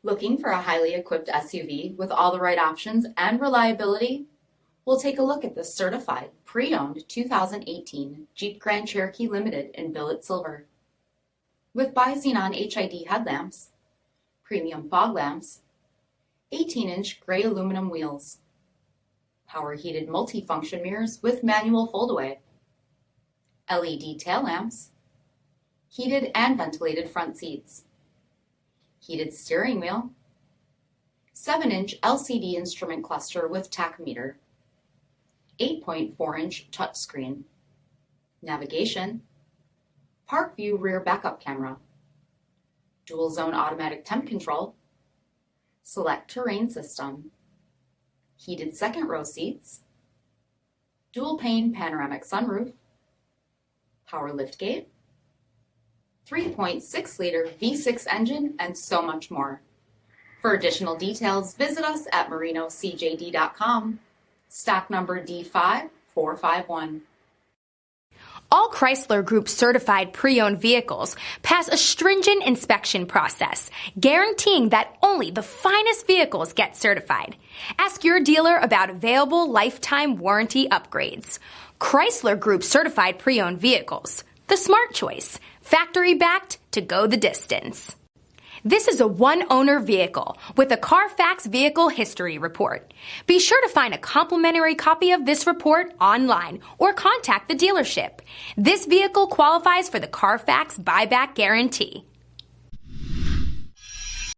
Looking for a highly equipped SUV with all the right options and reliability? We'll take a look at the certified, pre-owned 2018 Jeep Grand Cherokee Limited in billet silver. With BI-XENON HID headlamps, premium fog lamps, 18-inch gray aluminum wheels, power-heated multi-function mirrors with manual fold-away, LED tail lamps, heated and ventilated front seats, heated steering wheel, 7-inch LCD instrument cluster with tachometer, 8.4-inch touchscreen, navigation, park view rear backup camera, dual zone automatic temp control, select terrain system, heated second row seats, dual pane panoramic sunroof, power liftgate, 3.6-liter V6 engine, and so much more. For additional details, visit us at marinocjd.com. Stock number D5451. All Chrysler Group certified pre-owned vehicles pass a stringent inspection process, guaranteeing that only the finest vehicles get certified. Ask your dealer about available lifetime warranty upgrades. Chrysler Group certified pre-owned vehicles, the smart choice, factory backed to go the distance. This is a one-owner vehicle with a CARFAX vehicle history report. Be sure to find a complimentary copy of this report online or contact the dealership. This vehicle qualifies for the CARFAX buyback guarantee.